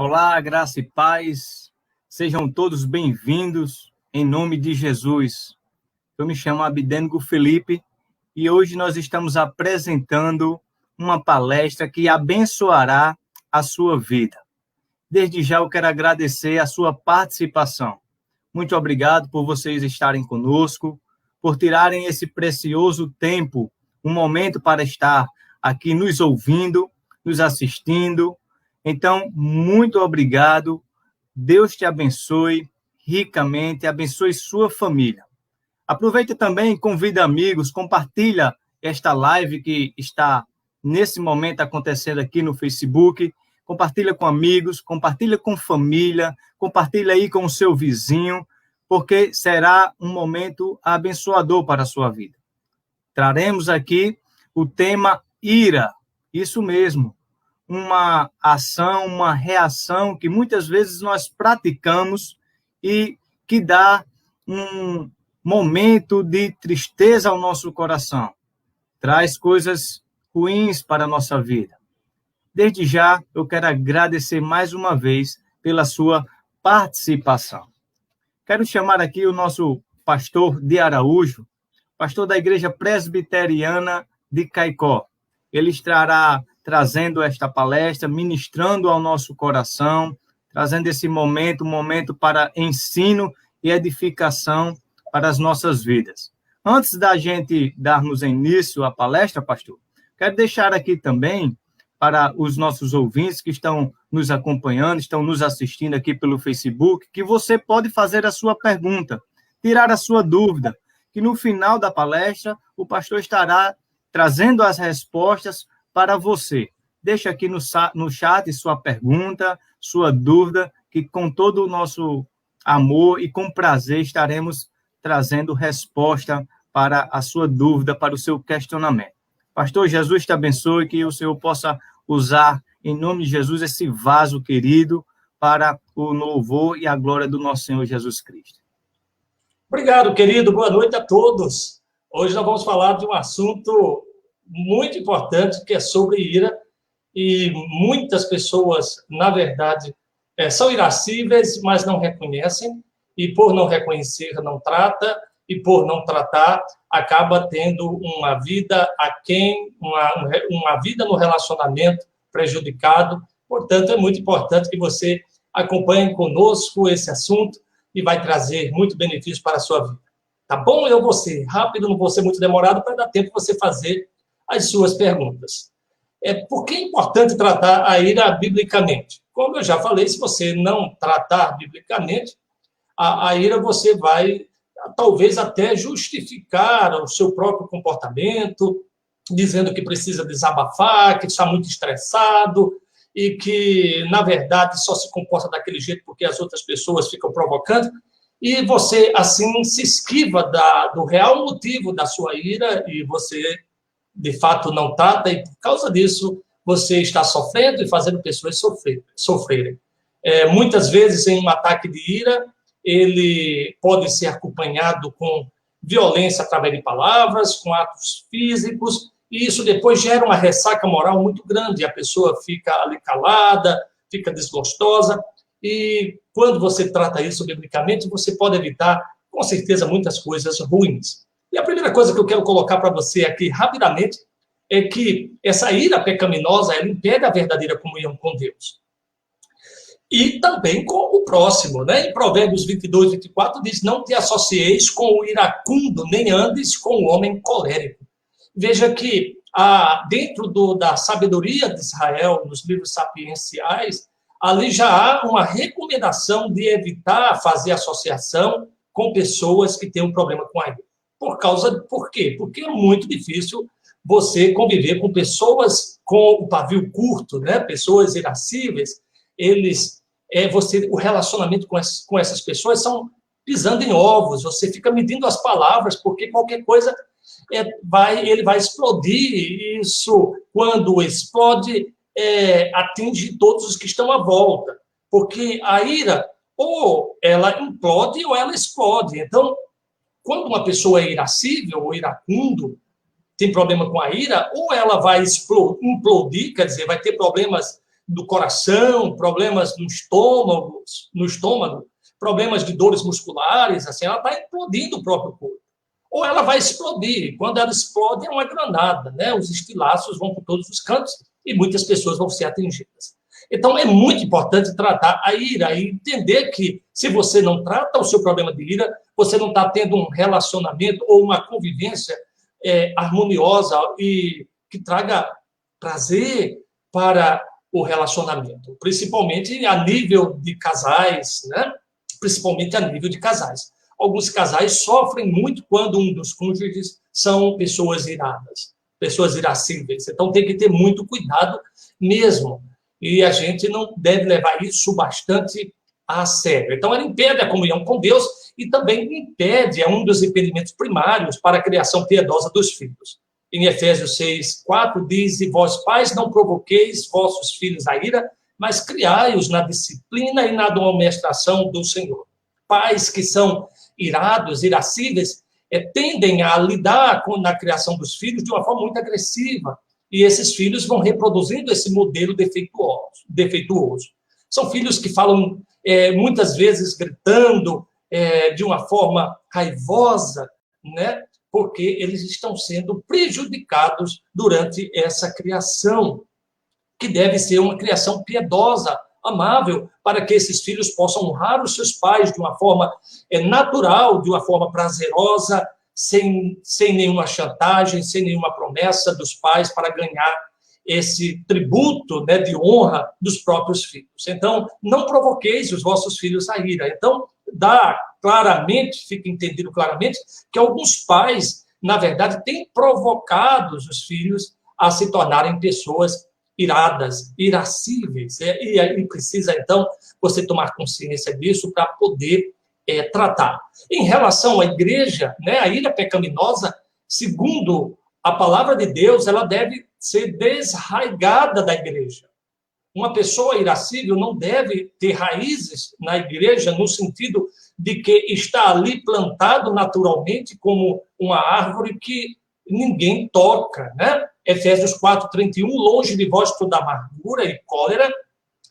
Olá, graça e paz, sejam todos bem-vindos em nome de Jesus. Eu me chamo Abidênigo Felipe e hoje nós estamos apresentando uma palestra que abençoará a sua vida. Desde já eu quero agradecer a sua participação. Muito obrigado por vocês estarem conosco, por tirarem esse precioso tempo, um momento para estar aqui nos ouvindo, nos assistindo. Então, muito obrigado. Deus te abençoe ricamente, abençoe sua família. Aproveita também, convida amigos, compartilha esta live que está nesse momento acontecendo aqui no Facebook. Compartilha com amigos, compartilha com família, compartilha aí com o seu vizinho, porque será um momento abençoador para a sua vida. Traremos aqui o tema ira, isso mesmo. Uma ação, uma reação que muitas vezes nós praticamos e que dá um momento de tristeza ao nosso coração. Traz coisas ruins para a nossa vida. Desde já, eu quero agradecer mais uma vez pela sua participação. Quero chamar aqui o nosso pastor de Araújo, pastor da Igreja Presbiteriana de Caicó. Ele estará trazendo esta palestra, ministrando ao nosso coração, trazendo esse momento, um momento para ensino e edificação para as nossas vidas. Antes da gente darmos início à palestra, pastor, quero deixar aqui também para os nossos ouvintes que estão nos acompanhando, estão nos assistindo aqui pelo Facebook, que você pode fazer a sua pergunta, tirar a sua dúvida, que no final da palestra o pastor estará trazendo as respostas para você. Deixa aqui no chat sua pergunta, sua dúvida, que com todo o nosso amor e com prazer estaremos trazendo resposta para a sua dúvida, para o seu questionamento. Pastor, Jesus te abençoe, que o Senhor possa usar, em nome de Jesus, esse vaso querido para o louvor e a glória do nosso Senhor Jesus Cristo. Obrigado, querido. Boa noite a todos. Hoje nós vamos falar de um assunto muito importante, que é sobre ira, e muitas pessoas, na verdade, são irascíveis, mas não reconhecem, e por não reconhecer, não trata, e por não tratar, acaba tendo uma vida aquém, uma vida no relacionamento prejudicado. Portanto, é muito importante que você acompanhe conosco esse assunto e vai trazer muito benefício para a sua vida. Tá bom? Eu vou ser rápido, não vou ser muito demorado, para dar tempo de você fazer as suas perguntas. Por que é importante tratar a ira biblicamente? Como eu já falei, se você não tratar biblicamente, a ira você vai, talvez, até justificar o seu próprio comportamento, dizendo que precisa desabafar, que está muito estressado e que, na verdade, só se comporta daquele jeito porque as outras pessoas ficam provocando, e você, assim, se esquiva do real motivo da sua ira e você, de fato, não trata, e por causa disso você está sofrendo e fazendo pessoas sofrerem. Muitas vezes, em um ataque de ira, ele pode ser acompanhado com violência através de palavras, com atos físicos, e isso depois gera uma ressaca moral muito grande, a pessoa fica ali calada, fica desgostosa, e quando você trata isso biblicamente, você pode evitar, com certeza, muitas coisas ruins. E a primeira coisa que eu quero colocar para você aqui, rapidamente, é que essa ira pecaminosa, ela impede a verdadeira comunhão com Deus. E também com o próximo, né? Em Provérbios 22, 24, diz: não te associeis com o iracundo, nem andes com o homem colérico. Veja que, dentro da sabedoria de Israel, nos livros sapienciais, ali já há uma recomendação de evitar fazer associação com pessoas que têm um problema com a ira. Por quê? Porque é muito difícil você conviver com pessoas com o pavio curto, né? Pessoas irascíveis. O relacionamento com essas pessoas são pisando em ovos, você fica medindo as palavras, porque qualquer coisa ele vai explodir, e isso, quando explode, atinge todos os que estão à volta, porque a ira, ou ela implode, ou ela explode. Então, quando uma pessoa é irascível ou iracundo, tem problema com a ira, ou ela vai implodir, quer dizer, vai ter problemas do coração, problemas no estômago, problemas de dores musculares, assim, ela está implodindo o próprio corpo. Ou ela vai explodir. Quando ela explode, é uma granada, né? Os estilhaços vão por todos os cantos e muitas pessoas vão ser atingidas. Então, é muito importante tratar a ira e entender que, se você não trata o seu problema de ira, você não está tendo um relacionamento ou uma convivência harmoniosa e que traga prazer para o relacionamento, principalmente a nível de casais, né? Principalmente a nível de casais. Alguns casais sofrem muito quando um dos cônjuges são pessoas iradas, pessoas irascíveis. Então, tem que ter muito cuidado mesmo. E a gente não deve levar isso bastante a sério. Então, ela impede a comunhão com Deus e também impede, é um dos impedimentos primários para a criação piedosa dos filhos. Em Efésios 6:4 diz: e vós, pais, não provoqueis vossos filhos a ira, mas criai-os na disciplina e na admoestação do Senhor. Pais que são irados, irascíveis, tendem a lidar na criação dos filhos de uma forma muito agressiva. E esses filhos vão reproduzindo esse modelo defeituoso. São filhos que falam, muitas vezes, gritando de uma forma raivosa, né? Porque eles estão sendo prejudicados durante essa criação, que deve ser uma criação piedosa, amável, para que esses filhos possam honrar os seus pais de uma forma natural, de uma forma prazerosa, sem nenhuma chantagem, sem nenhuma promessa dos pais para ganhar esse tributo, né, de honra dos próprios filhos. Então, não provoqueis os vossos filhos a ira. Então, fica entendido claramente que alguns pais, na verdade, têm provocado os filhos a se tornarem pessoas iradas, irascíveis. E aí precisa, então, você tomar consciência disso para poder tratar. Em relação à igreja, né, a ira pecaminosa, segundo a palavra de Deus, ela deve ser desarraigada da igreja. Uma pessoa irascível não deve ter raízes na igreja, no sentido de que está ali plantado naturalmente como uma árvore que ninguém toca, né? Efésios 4:31, longe de vós toda amargura e cólera,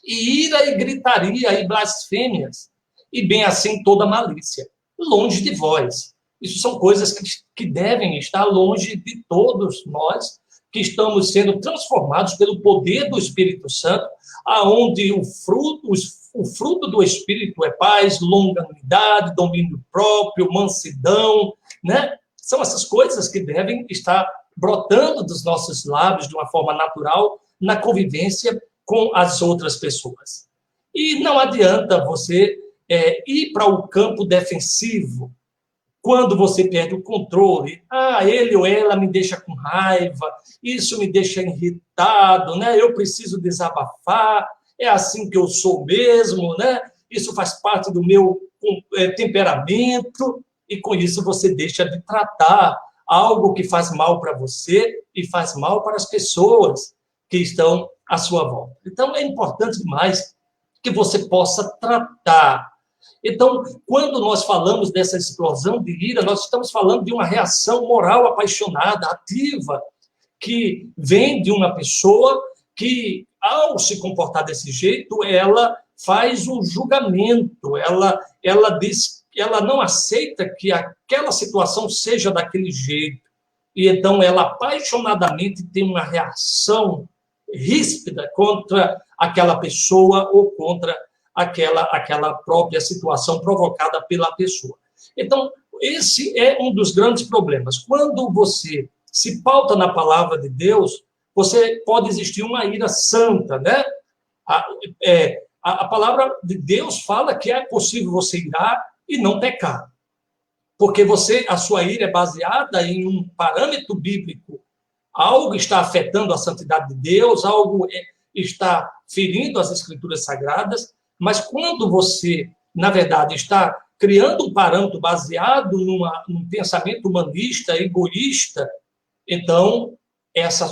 e ira e gritaria e blasfêmias, e bem assim toda malícia, longe de vós. Isso são coisas que devem estar longe de todos nós, que estamos sendo transformados pelo poder do Espírito Santo, aonde o fruto do Espírito é paz, longanimidade, domínio próprio, mansidão, né? São essas coisas que devem estar brotando dos nossos lábios de uma forma natural na convivência com as outras pessoas. E não adianta você ir para o campo defensivo quando você perde o controle. Ele ou ela me deixa com raiva, isso me deixa irritado, né? Eu preciso desabafar, é assim que eu sou mesmo, né? Isso faz parte do meu temperamento, e com isso você deixa de tratar algo que faz mal para você e faz mal para as pessoas que estão à sua volta. Então, é importante demais que você possa tratar. Então, quando nós falamos dessa explosão de ira, nós estamos falando de uma reação moral apaixonada, ativa, que vem de uma pessoa que, ao se comportar desse jeito, ela faz um julgamento, ela diz que ela não aceita que aquela situação seja daquele jeito, e então ela apaixonadamente tem uma reação ríspida contra aquela pessoa ou contra aquela própria situação provocada pela pessoa. Então, esse é um dos grandes problemas. Quando você se pauta na palavra de Deus, pode existir uma ira santa, né? A palavra de Deus fala que é possível você irar e não pecar, porque a sua ira é baseada em um parâmetro bíblico. Algo está afetando a santidade de Deus, algo está ferindo as escrituras sagradas, mas quando você, na verdade, está criando um parâmetro baseado num pensamento humanista, egoísta, então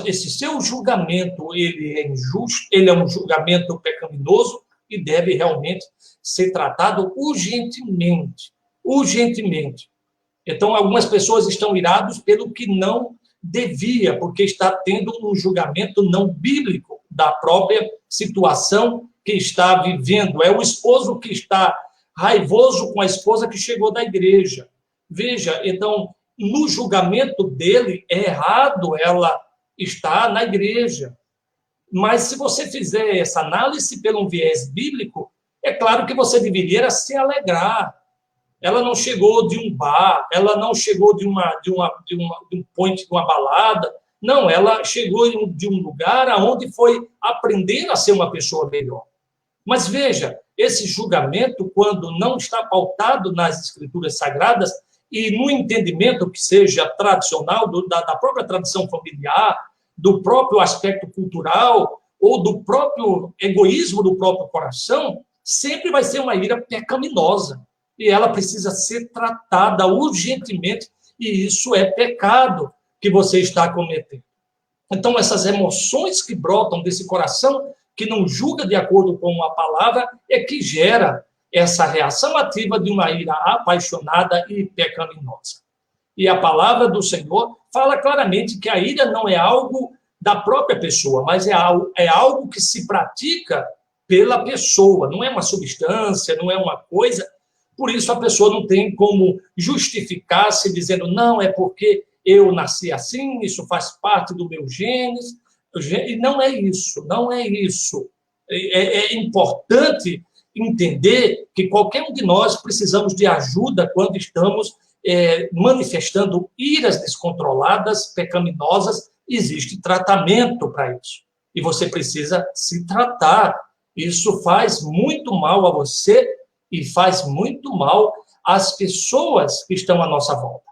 esse seu julgamento, ele é injusto, ele é um julgamento pecaminoso e deve realmente ser tratado urgentemente. Urgentemente. Então, algumas pessoas estão iradas pelo que não devia, porque está tendo um julgamento não bíblico da própria situação que está vivendo. É o esposo que está raivoso com a esposa que chegou da igreja. Veja, então, no julgamento dele, é errado ela estar na igreja. Mas se você fizer essa análise pelo um viés bíblico, é claro que você deveria se alegrar. Ela não chegou de um bar, ela não chegou de um point, de uma balada. Não, ela chegou de um lugar onde foi aprender a ser uma pessoa melhor. Mas veja, esse julgamento, quando não está pautado nas escrituras sagradas e no entendimento que seja tradicional, da própria tradição familiar, do próprio aspecto cultural ou do próprio egoísmo do próprio coração, sempre vai ser uma ira pecaminosa. E ela precisa ser tratada urgentemente, e isso é pecado que você está cometendo. Então, essas emoções que brotam desse coração, que não julga de acordo com a palavra, é que gera essa reação ativa de uma ira apaixonada e pecaminosa. E a palavra do Senhor fala claramente que a ira não é algo da própria pessoa, mas é algo que se pratica pela pessoa, não é uma substância, não é uma coisa. Por isso, a pessoa não tem como justificar-se dizendo, não, é porque eu nasci assim, isso faz parte do meu genes. E não é isso, não é isso. É importante entender que qualquer um de nós precisamos de ajuda quando estamos manifestando iras descontroladas, pecaminosas. Existe tratamento para isso. E você precisa se tratar. Isso faz muito mal a você e faz muito mal às pessoas que estão à nossa volta.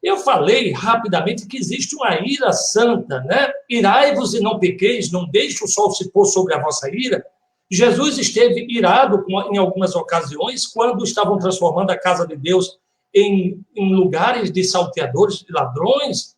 Eu falei rapidamente que existe uma ira santa, né? Irai-vos e não pequeis, não deixe o sol se pôr sobre a vossa ira. Jesus esteve irado em algumas ocasiões, quando estavam transformando a casa de Deus em lugares de salteadores, de ladrões,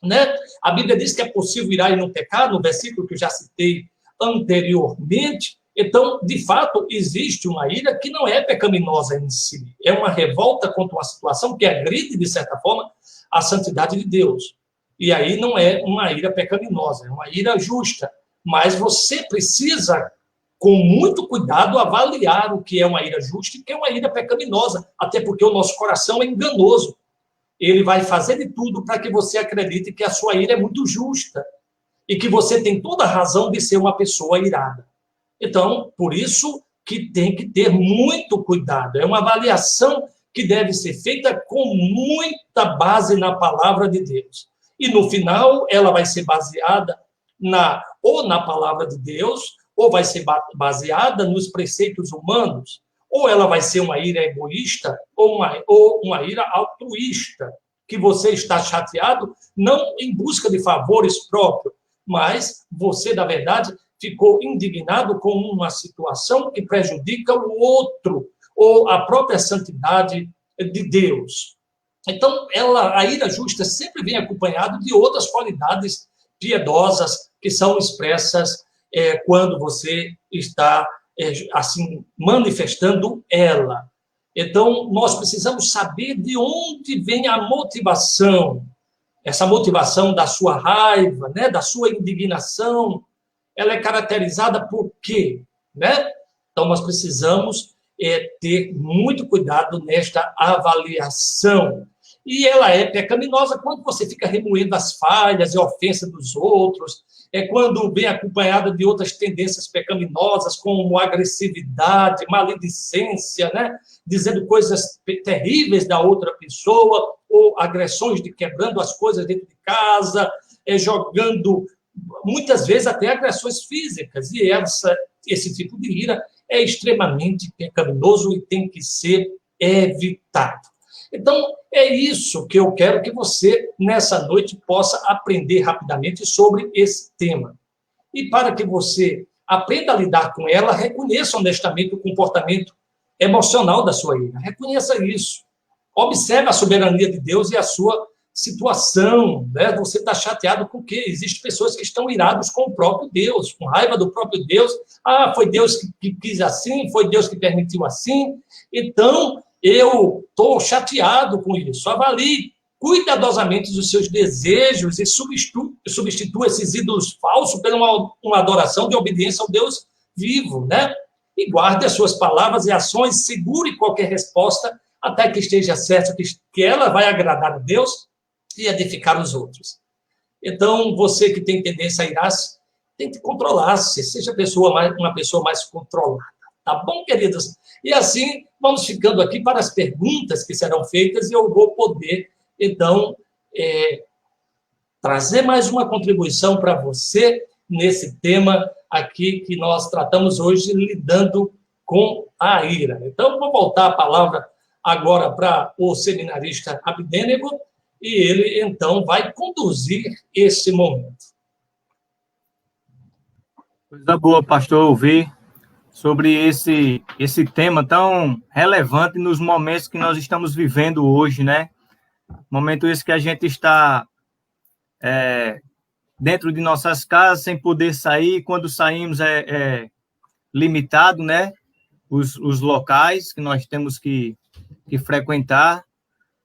né? A Bíblia diz que é possível irar e não pecar, no versículo que eu já citei anteriormente. Então, de fato, existe uma ira que não é pecaminosa em si. É uma revolta contra uma situação que agride, de certa forma, a santidade de Deus. E aí não é uma ira pecaminosa, é uma ira justa. Mas você precisa, com muito cuidado, avaliar o que é uma ira justa e o que é uma ira pecaminosa, até porque o nosso coração é enganoso. Ele vai fazer de tudo para que você acredite que a sua ira é muito justa e que você tem toda a razão de ser uma pessoa irada. Então, por isso que tem que ter muito cuidado. É uma avaliação que deve ser feita com muita base na palavra de Deus. E, no final, ela vai ser baseada ou na palavra de Deus, ou vai ser baseada nos preceitos humanos, ou ela vai ser uma ira egoísta, ou uma ira altruísta, que você está chateado, não em busca de favores próprios, mas você, na verdade, ficou indignado com uma situação que prejudica o outro, ou a própria santidade de Deus. Então, a ira justa sempre vem acompanhada de outras qualidades piedosas que são expressas quando você está, assim, manifestando ela. Então, nós precisamos saber de onde vem a motivação, essa motivação da sua raiva, né, da sua indignação. Ela é caracterizada por quê? Né? Então, nós precisamos ter muito cuidado nesta avaliação. E ela é pecaminosa quando você fica remoendo as falhas e ofensas dos outros, quando vem acompanhada de outras tendências pecaminosas, como agressividade, maledicência, né? Dizendo coisas terríveis da outra pessoa, ou agressões quebrando as coisas dentro de casa, jogando, muitas vezes até agressões físicas, e esse tipo de ira é extremamente pecaminoso e tem que ser evitado. Então, é isso que eu quero que você, nessa noite, possa aprender rapidamente sobre esse tema. E para que você aprenda a lidar com ela, reconheça honestamente o comportamento emocional da sua ira. Reconheça isso. Observe a soberania de Deus e a sua situação, né? Você está chateado com o quê? Existem pessoas que estão irados com o próprio Deus, com raiva do próprio Deus. Ah, foi Deus que quis assim, foi Deus que permitiu assim. Então, eu estou chateado com isso. Avalie cuidadosamente os seus desejos e substitua esses ídolos falsos por uma adoração de obediência ao Deus vivo, né? E guarde as suas palavras e ações, segure qualquer resposta até que esteja certo que ela vai agradar a Deus e edificar os outros. Então, você que tem tendência a irar-se, tente controlar-se, seja uma pessoa mais controlada. Tá bom, queridos? E assim, vamos ficando aqui para as perguntas que serão feitas e eu vou poder, então, trazer mais uma contribuição para você nesse tema aqui que nós tratamos hoje, lidando com a ira. Então, vou voltar a palavra agora para o seminarista Abidênego, e ele, então, vai conduzir esse momento. Coisa boa, pastor, ouvir sobre esse tema tão relevante nos momentos que nós estamos vivendo hoje, né? Momento esse que a gente está dentro de nossas casas, sem poder sair, quando saímos é limitado, né? Os locais que nós temos que frequentar,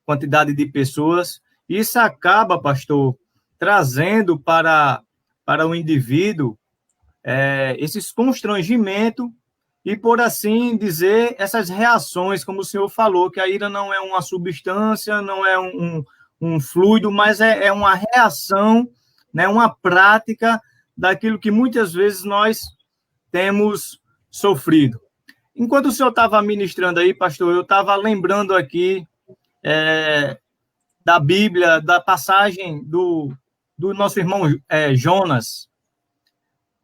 quantidade de pessoas. Isso acaba, pastor, trazendo para o indivíduo esses constrangimentos e, por assim dizer, essas reações, como o senhor falou, que a ira não é uma substância, não é um fluido, mas é uma reação, né, uma prática daquilo que muitas vezes nós temos sofrido. Enquanto o senhor estava ministrando aí, pastor, eu estava lembrando aqui da Bíblia, da passagem do nosso irmão Jonas.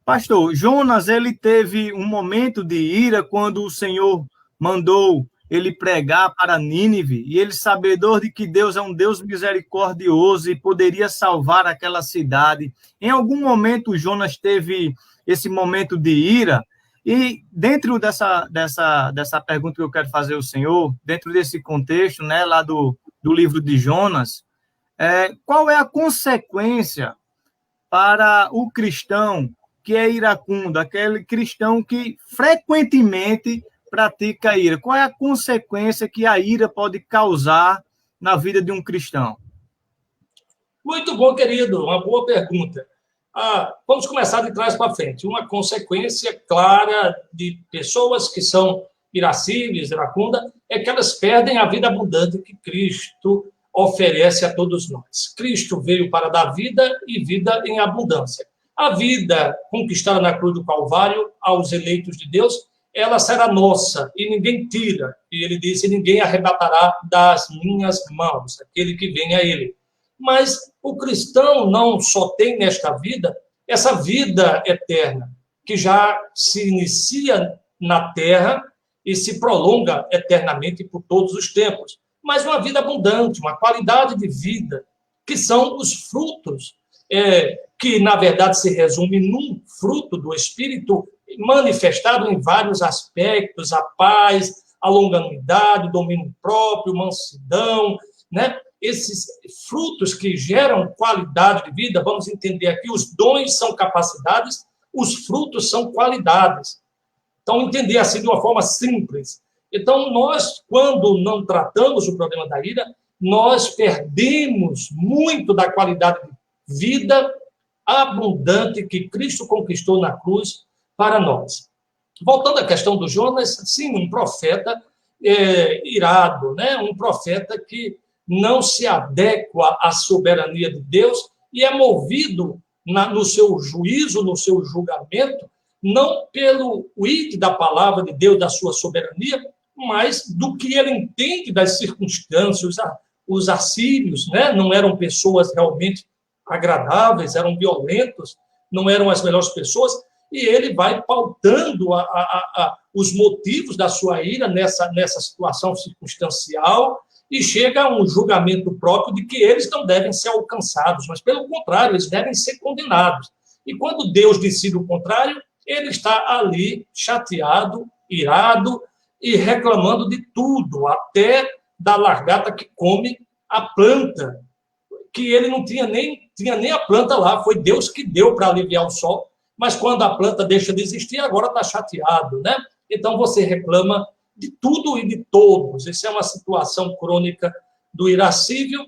Pastor, Jonas, ele teve um momento de ira quando o Senhor mandou ele pregar para Nínive, e ele, sabedor de que Deus é um Deus misericordioso e poderia salvar aquela cidade. Em algum momento, Jonas teve esse momento de ira, e dentro dessa pergunta que eu quero fazer ao Senhor, dentro desse contexto, né, lá do livro de Jonas, qual é a consequência para o cristão que é iracundo, aquele cristão que frequentemente pratica ira? Qual é a consequência que a ira pode causar na vida de um cristão? Muito bom, querido, uma boa pergunta. Vamos começar de trás para frente. Uma consequência clara de pessoas que são irascíveis, iracundas, é que elas perdem a vida abundante que Cristo oferece a todos nós. Cristo veio para dar vida e vida em abundância. A vida conquistada na cruz do Calvário aos eleitos de Deus, ela será nossa e ninguém tira. E ele disse, ninguém arrebatará das minhas mãos, aquele que vem a ele. Mas o cristão não só tem nesta vida essa vida eterna, que já se inicia na terra e se prolonga eternamente por todos os tempos. Mas uma vida abundante, uma qualidade de vida, que são os frutos, que na verdade se resume num fruto do Espírito manifestado em vários aspectos: a paz, a longanimidade, o domínio próprio, mansidão, né? Esses frutos que geram qualidade de vida, vamos entender aqui, os dons são capacidades, os frutos são qualidades. Então, entender assim de uma forma simples. Então, nós, quando não tratamos o problema da ira, nós perdemos muito da qualidade de vida abundante que Cristo conquistou na cruz para nós. Voltando à questão do Jonas, sim, um profeta irado, né? Um profeta que não se adequa à soberania de Deus e é movido no seu juízo, no seu julgamento, não pelo id da palavra de Deus, da sua soberania, mas do que ele entende das circunstâncias. Os assírios, né, não eram pessoas realmente agradáveis, eram violentos, não eram as melhores pessoas, e ele vai pautando os motivos da sua ira nessa situação circunstancial, e chega a um julgamento próprio de que eles não devem ser alcançados, mas, pelo contrário, eles devem ser condenados. E quando Deus decide o contrário, ele está ali chateado, irado e reclamando de tudo, até da largata que come a planta, que ele não tinha nem a planta lá, foi Deus que deu para aliviar o sol, mas quando a planta deixa de existir, agora está chateado, né? Então você reclama de tudo e de todos. Essa é uma situação crônica do irascível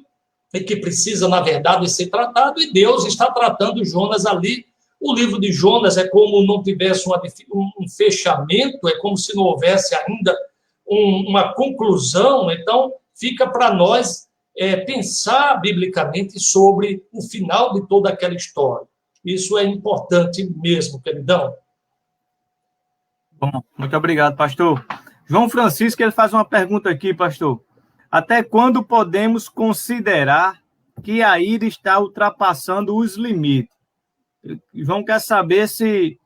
e que precisa, na verdade, ser tratado, e Deus está tratando Jonas ali O livro de Jonas é como não tivesse um fechamento, é como se não houvesse ainda uma conclusão. Então, fica para nós pensar biblicamente sobre o final de toda aquela história. Isso é importante mesmo, queridão. Bom, muito obrigado, pastor. João Francisco, ele faz uma pergunta aqui, pastor. Até quando podemos considerar que a ira está ultrapassando os limites? João quer saber se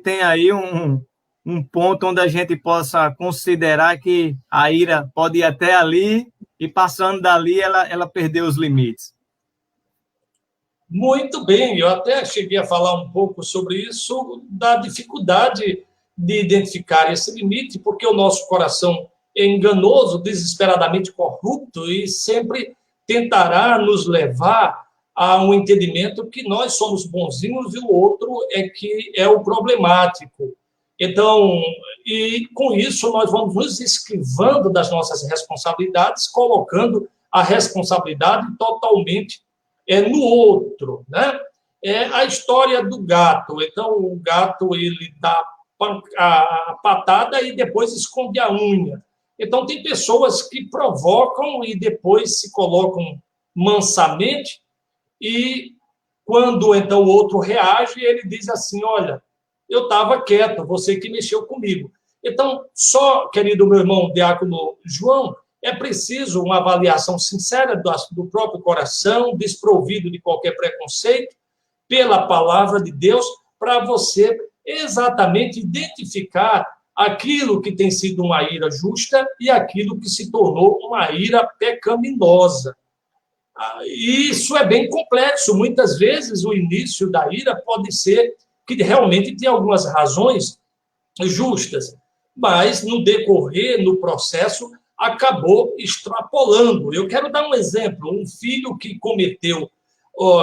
tem aí um ponto onde a gente possa considerar que a ira pode ir até ali e passando dali ela perdeu os limites. Muito bem, eu até cheguei a falar um pouco sobre isso, da dificuldade de identificar esse limite, porque o nosso coração é enganoso, desesperadamente corrupto e sempre tentará nos levar a um entendimento que nós somos bonzinhos e o outro é que é o problemático. Então, e com isso nós vamos nos esquivando das nossas responsabilidades, colocando a responsabilidade totalmente no outro, né? É a história do gato. Então, o gato, ele dá a patada e depois esconde a unha. Então, tem pessoas que provocam e depois se colocam mansamente e quando, então, o outro reage, ele diz assim, olha, eu estava quieto, você que mexeu comigo. Então, só, querido meu irmão diácono João, é preciso uma avaliação sincera do próprio coração, desprovido de qualquer preconceito, pela palavra de Deus, para você exatamente identificar aquilo que tem sido uma ira justa e aquilo que se tornou uma ira pecaminosa. E isso é bem complexo. Muitas vezes o início da ira pode ser que realmente tem algumas razões justas, mas no decorrer, no processo, acabou extrapolando. Eu quero dar um exemplo. Um filho que cometeu,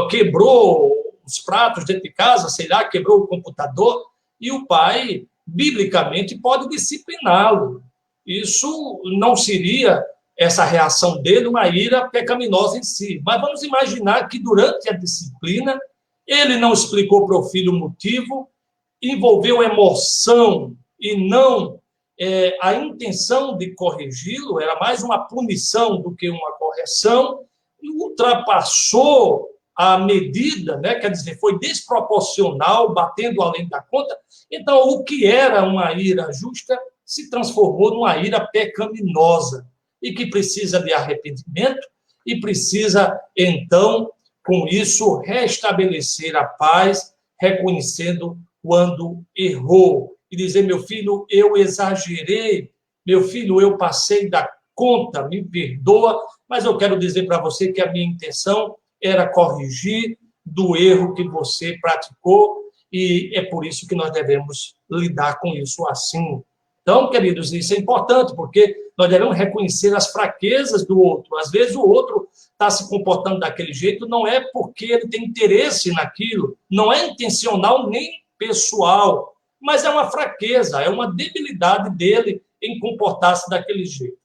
quebrou os pratos dentro de casa, sei lá, quebrou o computador, e o pai, biblicamente, pode discipliná-lo. Isso não seria, essa reação dele, uma ira pecaminosa em si. Mas vamos imaginar que durante a disciplina, ele não explicou para o filho o motivo, envolveu emoção e não a intenção de corrigi-lo, era mais uma punição do que uma correção, e ultrapassou a medida, né? Quer dizer, foi desproporcional, batendo além da conta. Então, o que era uma ira justa se transformou numa ira pecaminosa e que precisa de arrependimento e precisa, então, com isso, restabelecer a paz, reconhecendo quando errou. E dizer, meu filho, eu exagerei, meu filho, eu passei da conta, me perdoa, mas eu quero dizer para você que a minha intenção era corrigir do erro que você praticou, e é por isso que nós devemos lidar com isso assim. Então, queridos, isso é importante, porque nós devemos reconhecer as fraquezas do outro. Às vezes o outro está se comportando daquele jeito, não é porque ele tem interesse naquilo, não é intencional nem pessoal, mas é uma fraqueza, é uma debilidade dele em comportar-se daquele jeito.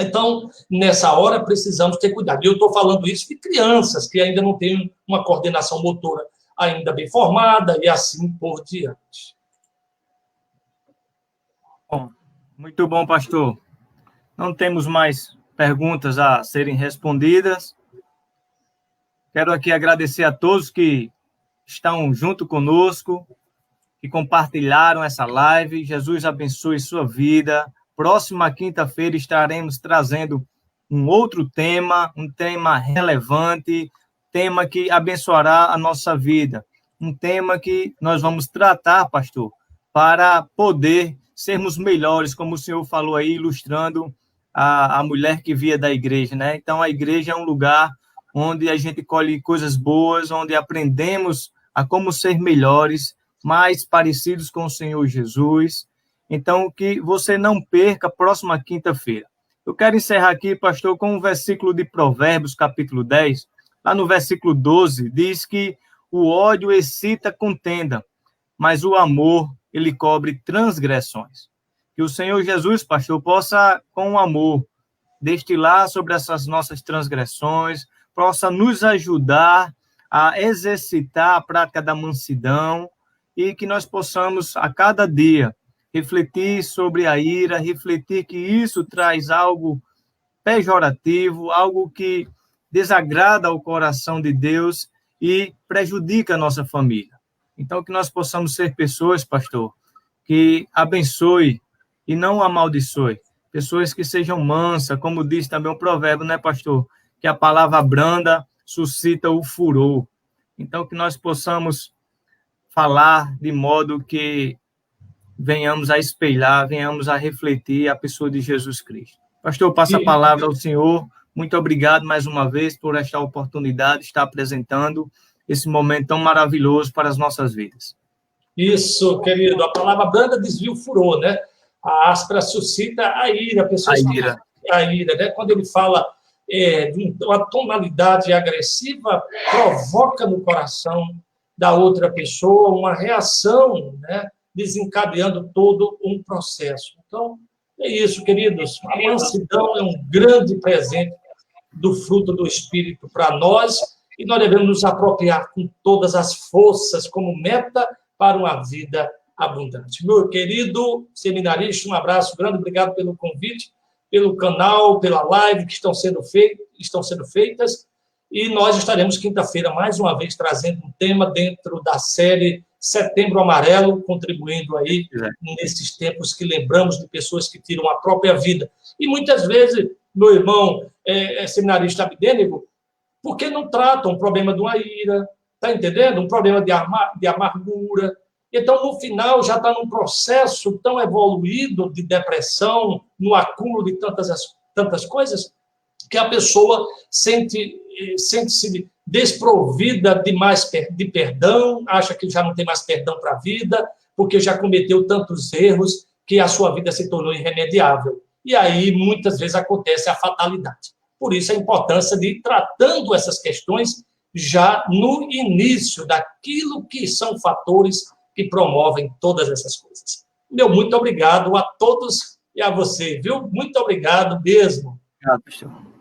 Então, nessa hora, precisamos ter cuidado. E eu estou falando isso de crianças que ainda não têm uma coordenação motora ainda bem formada e assim por diante. Bom, muito bom, pastor. Não temos mais perguntas a serem respondidas. Quero aqui agradecer a todos que estão junto conosco, que compartilharam essa live. Jesus abençoe sua vida. Próxima quinta-feira estaremos trazendo um outro tema, um tema relevante, tema que abençoará a nossa vida. Um tema que nós vamos tratar, pastor, para poder sermos melhores, como o senhor falou aí, ilustrando a mulher que via da igreja, né? Então, a igreja é um lugar onde a gente colhe coisas boas, onde aprendemos a como ser melhores, mais parecidos com o Senhor Jesus. Então, que você não perca a próxima quinta-feira. Eu quero encerrar aqui, pastor, com um versículo de Provérbios, capítulo 10. Lá no versículo 12, diz que o ódio excita contenda, mas o amor, ele cobre transgressões. Que o Senhor Jesus, pastor, possa, com amor, destilar sobre essas nossas transgressões, possa nos ajudar a exercitar a prática da mansidão e que nós possamos, a cada dia, refletir sobre a ira, refletir que isso traz algo pejorativo, algo que desagrada ao coração de Deus e prejudica a nossa família. Então, que nós possamos ser pessoas, pastor, que abençoe e não amaldiçoe. Pessoas que sejam mansas, como diz também o provérbio, né, pastor? Que a palavra branda suscita o furor. Então, que nós possamos falar de modo que venhamos a espelhar, venhamos a refletir a pessoa de Jesus Cristo. Pastor, eu passo a palavra ao senhor. Muito obrigado mais uma vez por esta oportunidade de estar apresentando esse momento tão maravilhoso para as nossas vidas. Isso, querido. A palavra branda desvia o furor, né? A áspera suscita a ira. A ira, né? Quando ele fala de uma tonalidade agressiva, provoca no coração da outra pessoa uma reação, né? Desencadeando todo um processo. Então, é isso, queridos. A mansidão é um grande presente do fruto do Espírito para nós e nós devemos nos apropriar com todas as forças como meta para uma vida abundante. Meu querido seminarista, um abraço grande, obrigado pelo convite, pelo canal, pela live que estão sendo feitas, e nós estaremos quinta-feira, mais uma vez, trazendo um tema dentro da série Setembro Amarelo, contribuindo aí nesses tempos que lembramos de pessoas que tiram a própria vida. E muitas vezes, meu irmão seminarista Abidênego, por que não tratam um problema de uma ira, está entendendo? Um problema de amargura. Então, no final, já está num processo tão evoluído de depressão, no acúmulo de tantas coisas, que a pessoa sente-se desprovida de perdão, acha que já não tem mais perdão para a vida, porque já cometeu tantos erros que a sua vida se tornou irremediável. E aí, muitas vezes, acontece a fatalidade. Por isso, a importância de ir tratando essas questões já no início daquilo que são fatores que promovem todas essas coisas. Meu muito obrigado a todos e a você, viu? Muito obrigado mesmo. Obrigado, pastor.